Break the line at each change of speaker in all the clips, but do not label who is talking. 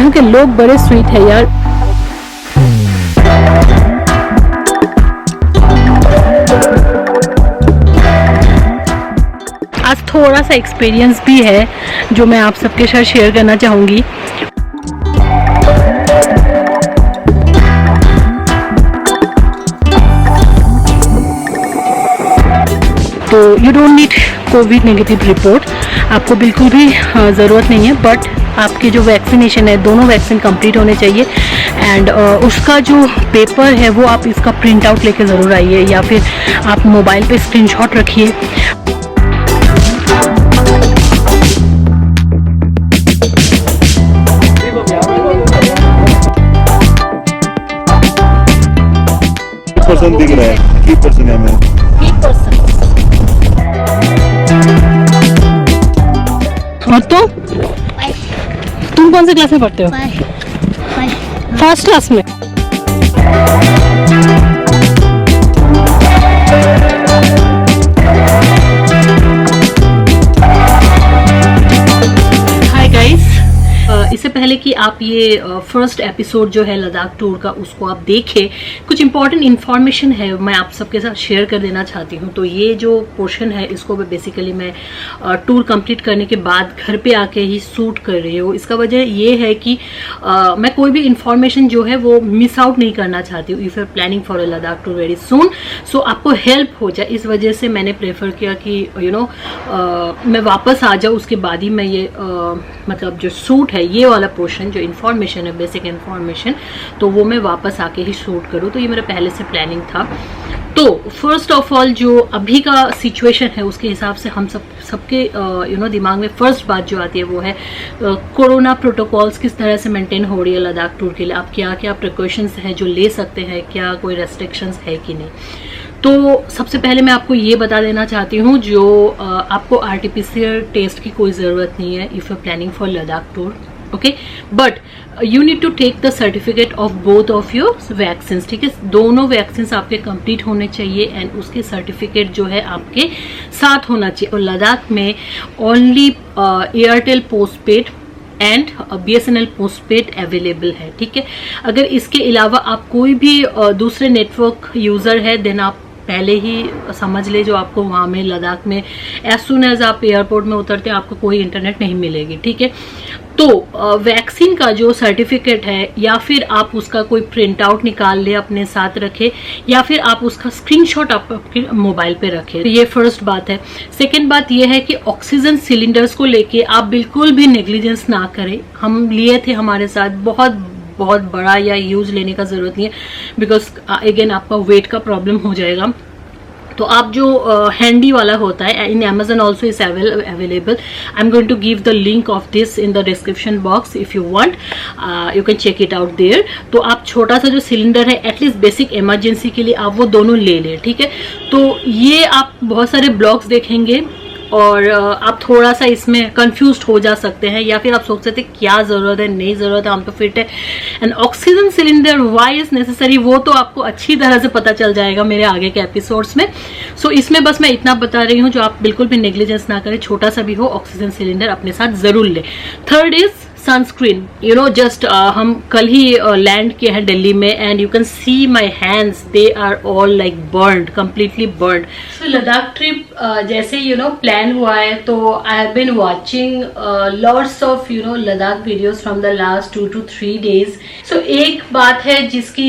हूँ कि लोग बड़े स्वीट है यार। आज थोड़ा सा एक्सपीरियंस भी है जो मैं आप सबके साथ शेयर करना चाहूँगी। तो you don't need Covid negative report, आपको बिल्कुल भी ज़रूरत नहीं है, बट आपके जो वैक्सीनेशन है दोनों वैक्सीन कंप्लीट होने चाहिए। एंड उसका जो पेपर है वो आप इसका प्रिंट आउट लेके ज़रूर आइए, या फिर आप मोबाइल पे स्क्रीनशॉट रखिए।
पर्सन दिख रहा है, की पर्सन है मैं
और तो तुम कौन से क्लास में पढ़ते हो? फर्स्ट क्लास में। हाय गाइस, इससे पहले कि आप ये फर्स्ट एपिसोड जो है लद्दाख टूर का उसको आप देखें, कुछ इंपॉर्टेंट इन्फॉर्मेशन है मैं आप सबके साथ शेयर कर देना चाहती हूँ। तो ये जो पोर्शन है इसको बेसिकली मैं टूर कंप्लीट करने के बाद घर पे आके ही शूट कर रही हूँ। इसका वजह ये है कि मैं कोई भी इंफॉर्मेशन जो है वो मिस आउट नहीं करना चाहती हूँ। If you are planning for a Ladakh tour very soon, so आपको हेल्प हो जाए, इस वजह से मैंने प्रेफर किया कि मैं वापस आ जाऊँ, उसके बाद ही मैं ये मतलब जो शूट है ये वाला पोर्शन जो इन्फॉर्मेशन है, बेसिक इन्फॉर्मेशन, तो वो मैं वापस आके ही शूट करूँ। तो ये मेरा पहले से प्लानिंग था। तो फर्स्ट ऑफ ऑल जो अभी का सिचुएशन है उसके हिसाब से हम सबके दिमाग में फर्स्ट बात जो आती है वो है कोरोना प्रोटोकॉल्स किस तरह से मेंटेन हो रही है लद्दाख टूर के लिए, आप क्या क्या प्रिकॉशंस है जो ले सकते हैं, क्या कोई रेस्ट्रिक्शंस है कि नहीं। तो सबसे पहले मैं आपको ये बता देना चाहती हूँ जो आपको RT-PCR टेस्ट की कोई ज़रूरत नहीं है if you are planning for Ladakh tour, okay, but you need to take the certificate of both of your vaccine. ठीक है, दोनों वैक्सीन आपके कंप्लीट होने चाहिए एंड उसके सर्टिफिकेट जो है आपके साथ होना चाहिए। और लद्दाख में only Airtel postpaid and BSNL postpaid available है। ठीक है, अगर इसके अलावा आप कोई भी दूसरे नेटवर्क यूज़र है देन आप पहले ही समझ ले जो आपको वहाँ में लद्दाख में एज सुन एज आप एयरपोर्ट में उतरते हैं आपको कोई इंटरनेट नहीं मिलेगी। ठीक है, तो वैक्सीन का जो सर्टिफिकेट है या फिर आप उसका कोई प्रिंट आउट निकाल ले अपने साथ रखे, या फिर आप उसका स्क्रीनशॉट आपके मोबाइल पे रखे। तो ये फर्स्ट बात है। सेकंड बात ये है कि ऑक्सीजन सिलेंडर्स को लेके आप बिल्कुल भी नेग्लिजेंस ना करें। हम लिए थे हमारे साथ, बहुत बड़ा या यूज लेने का जरूरत नहीं है, बिकॉज अगेन आपका वेट का प्रॉब्लम हो जाएगा। तो आप जो हैंडी वाला होता है, in Amazon also is available. I am going to give the link of this in the description box, if you want you can check it out there. तो आप छोटा सा जो सिलेंडर है एटलीस्ट बेसिक इमरजेंसी के लिए आप वो दोनों ले लें। ठीक है, तो ये आप बहुत सारे ब्लॉग्स देखेंगे और आप थोड़ा सा इसमें कंफ्यूज हो जा सकते हैं, या फिर आप सोच सकते हैं क्या जरूरत है, नहीं जरूरत है, हम तो फिट है। And oxygen cylinder why is necessary वो तो आपको अच्छी तरह से पता चल जाएगा मेरे आगे के एपिसोड्स में। सो इसमें बस मैं इतना बता रही हूँ जो आप बिल्कुल भी नेग्लिजेंस ना करें, छोटा सा भी हो ऑक्सीजन सिलेंडर अपने साथ जरूर ले। Third is sunscreen. जस्ट हम कल ही लैंड किए हैं दिल्ली में and you can see my hands, they are all like burned, completely burned. So Ladakh trip जैसे प्लान हुआ है तो I have been watching lots of Ladakh videos from the last 2 to 3 days। सो एक बात है जिसकी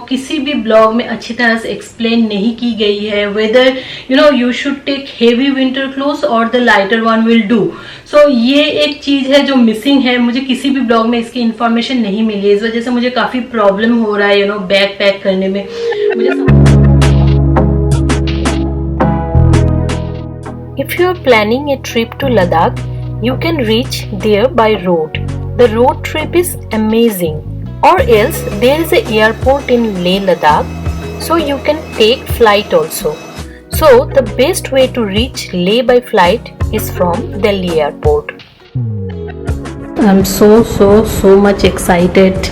किसी भी ब्लॉग में अच्छी तरह से एक्सप्लेन नहीं की गई है, whether you should take heavy winter clothes और the lighter one will do. So ये एक चीज है जो मिसिंग है, मुझे किसी भी ब्लॉग में इसकी इन्फॉर्मेशन नहीं मिली। इस वजह से मुझे काफी प्रॉब्लम हो रहा है बैग पैक करने में।
If you are planning a trip to Ladakh, you can reach there by road. The road trip is amazing. Or else there is an airport in Leh Ladakh, so you can take flight also. So the best way to reach Leh by flight is from Delhi airport.
I'm so much excited.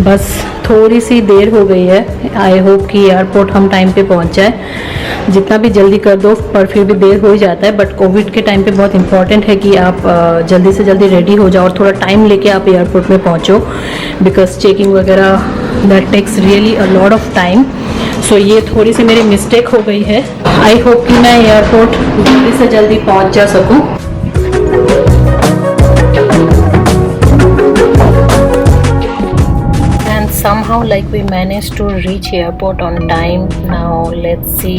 बस थोड़ी सी देर हो गई है, I hope कि airport हम time पे पहुंच जाए। जितना भी जल्दी कर दो पर फिर भी देर हो ही जाता है, बट कोविड के टाइम पे बहुत इंपॉर्टेंट है कि आप जल्दी से जल्दी रेडी हो जाओ और थोड़ा टाइम लेके आप एयरपोर्ट में पहुंचो, बिकॉज चेकिंग वगैरह that takes really a lot of time. So ये थोड़ी सी मेरी मिस्टेक हो गई है। आई होप कि मैं एयरपोर्ट जल्दी से जल्दी पहुंच जा सकूं।
Somehow like we managed to reach airport on time. Now let's see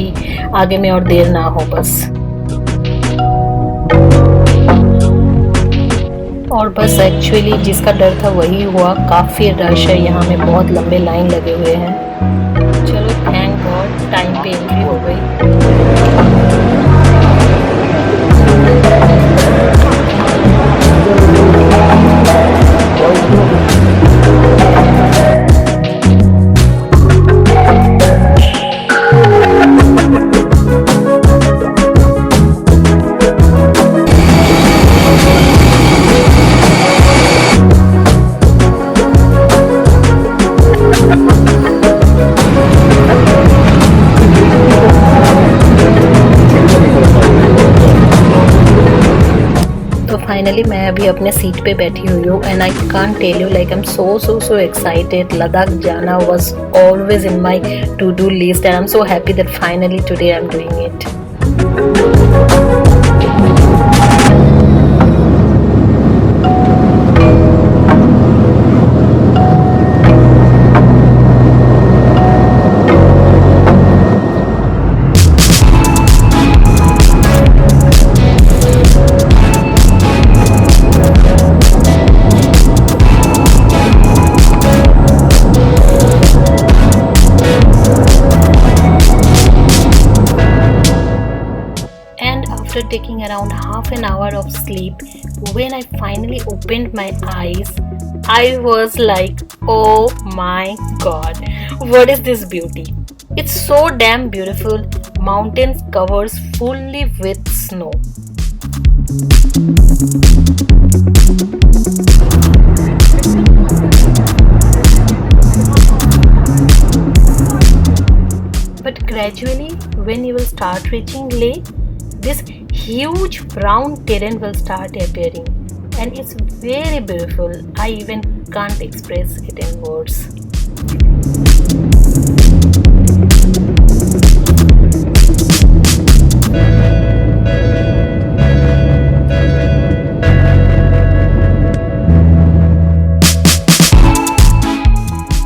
आगे में और देर ना हो बस। और बस एक्चुअली जिसका डर था वही हुआ, काफ़ी रश है यहाँ में, बहुत लंबे लाइन लगे हुए हैं। चलो थैंक गॉड टाइम पे एंट्री हो गई। फाइनली मैं अभी अपने सीट पे बैठी हुई हूँ and I can't tell you like I am so excited. Ladakh जाना was always in my to do list and I am so happy that finally today I am doing it. After taking around half an hour of sleep, when I finally opened my eyes, I was like, oh my god, what is this beauty? It's so damn beautiful. Mountains covers fully with snow. But gradually, when you will start reaching Leh, this huge brown terrain will start appearing and it's very beautiful. I even can't express it in words.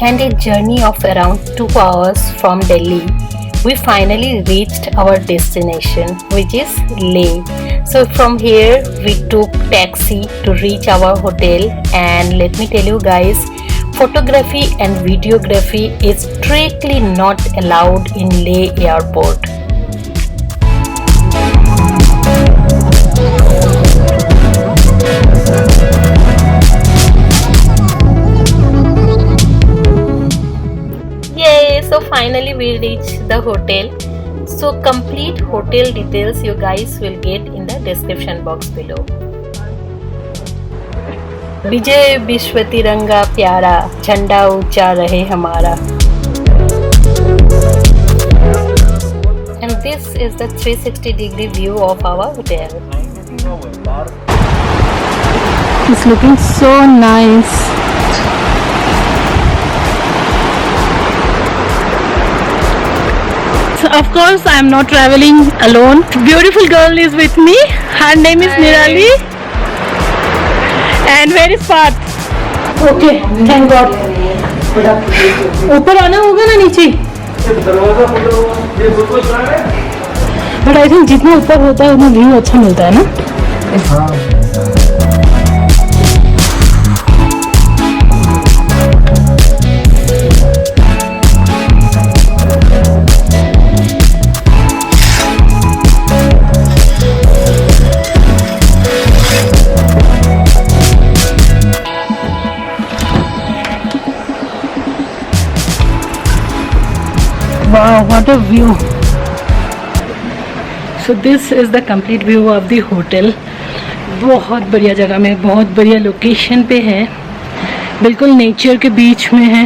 And a journey of around 2 hours from Delhi, we finally reached our destination, which is Leh. So from here we took taxi to reach our hotel, and let me tell you guys, photography and videography is strictly not allowed in Leh airport. So finally we reached the hotel. So complete hotel details you guys will get in the description box below. विजय विश्व तिरंगा प्यारा, झंडा ऊंचा रहे हमारा. And this is the 360-degree view of our hotel.
It's looking so nice. Of course, I am not traveling alone. Beautiful girl is with me. Her name is Nirali. And where is Path? Okay, thank God. ऊपर आना होगा ना नीचे? But I think जितना ऊपर होता है उतना व्यू अच्छा मिलता है ना? Wow, what a view. So this is the complete view of the hotel. बहुत बढ़िया जगह में, बहुत बढ़िया लोकेशन पे है, बिल्कुल नेचर के बीच में है.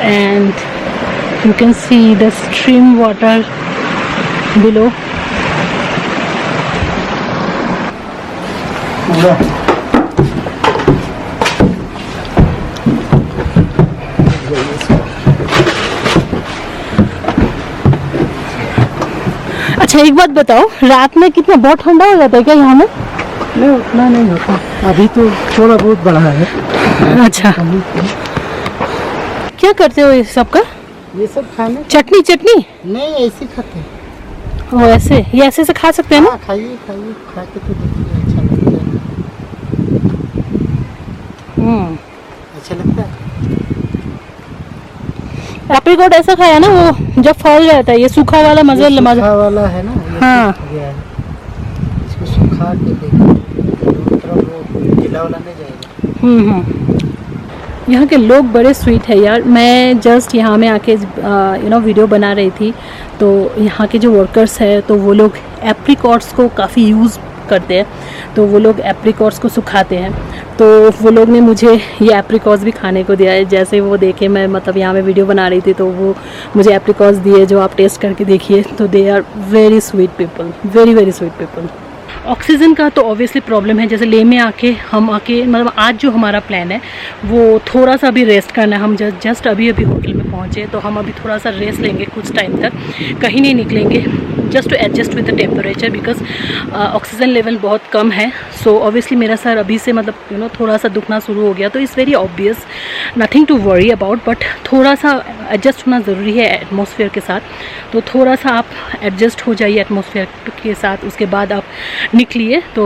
and you can see the stream water below. अच्छा एक बात बताओ, रात में कितना बहुत ठंडा हो जाता है क्या यहाँ में?
नहीं उतना नहीं होता, अभी तो थोड़ा बहुत बढ़ा है।
अच्छा क्या करते हो ये सब का?
ये सब खाने
चटनी चटनी
नहीं, ऐसे खाते हैं।
ओ ऐसे, ये ऐसे से खा सकते हैं ना?
हाँ, खाइए खाइए, खा के तो देखिए, अच्छा लगता है। अच्छा लगता है।
एप्रिकॉट ऐसा खाया ना, वो जब फल जाता है, ये सूखा वाला मजा
सूखा वाला है ना, ये
हाँ।
सूख गया है। इसको सुखा के देखिए, दोनों तरफ वो गीला वाला नहीं जाएगा।
यहाँ के लोग बड़े स्वीट है यार। मैं जस्ट यहाँ में आके वीडियो बना रही थी, तो यहाँ के जो वर्कर्स है तो वो लोग एप्रिकॉट्स को काफ़ी यूज़ करते हैं, तो वो लोग एप्रिकॉट्स को सुखाते हैं। तो वो लोग ने मुझे ये एप्रिकॉट्स भी खाने को दिया है। जैसे वो देखे, मैं मतलब यहाँ में वीडियो बना रही थी, तो वो मुझे एप्रिकॉट्स दिए, जो आप टेस्ट करके देखिए। तो they are very sweet people, very very sweet people. Oxygen का तो ऑब्वियसली प्रॉब्लम है। जैसे ले में आके मतलब आज जो हमारा प्लान है वो थोड़ा सा अभी रेस्ट करना है। हम जस्ट अभी होटल में पहुँचे, तो हम अभी थोड़ा सा रेस्ट लेंगे कुछ टाइम तक, कहीं नहीं निकलेंगे, just to adjust with the temperature, because oxygen level बहुत कम है। सो ऑब्वियसली मेरा सर अभी से मतलब थोड़ा सा दुखना शुरू हो गया, तो it's very obvious, nothing to worry about, but थोड़ा सा एडजस्ट होना ज़रूरी है एटमॉस्फेयर के साथ। तो थोड़ा सा आप एडजस्ट हो जाइए एटमॉस्फेयर के साथ, उसके बाद आप निकलिए, तो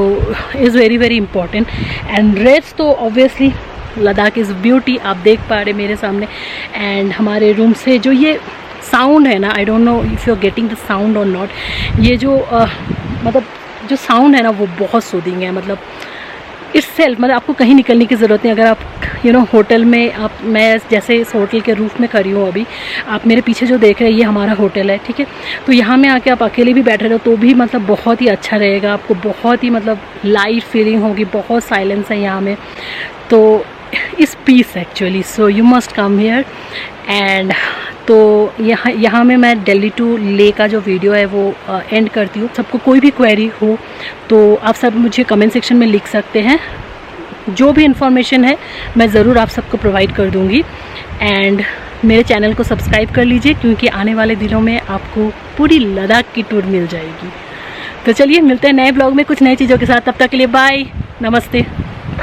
is very very important. And rest तो ऑब्वियसली लद्दाख इज़ ब्यूटी, आप देख पा रहे मेरे सामने। एंड हमारे रूम से जो ये साउंड है ना, I don't know if you are getting the sound और नॉट, ये जो मतलब जो साउंड है ना वो बहुत सूदिंग है। मतलब इट्सेल्फ, मतलब आपको कहीं निकलने की ज़रूरत नहीं। अगर आप होटल में मैं जैसे इस होटल के रूफ में खड़ी हूँ अभी, आप मेरे पीछे जो देख रहे हैं ये हमारा होटल है, ठीक है। तो यहाँ में आके आप अकेले भी बैठे रहो तो भी मतलब बहुत ही अच्छा रहेगा, आपको बहुत ही मतलब लाइट फीलिंग होगी, बहुत साइलेंस है यहाँ में, तो इस piece actually, so you must come here. And तो यहाँ में मैं दिल्ली टू ले का जो वीडियो है वो एंड करती हूँ। सबको कोई भी क्वेरी हो तो आप सब मुझे कमेंट सेक्शन में लिख सकते हैं, जो भी इन्फॉर्मेशन है मैं ज़रूर आप सबको प्रोवाइड कर दूँगी। एंड मेरे चैनल को सब्सक्राइब कर लीजिए, क्योंकि आने वाले दिनों में आपको पूरी लद्दाख की टूर मिल जाएगी। तो चलिए मिलते हैं नए ब्लॉग में कुछ नई चीज़ों के साथ, तब तक के लिए बाय, नमस्ते।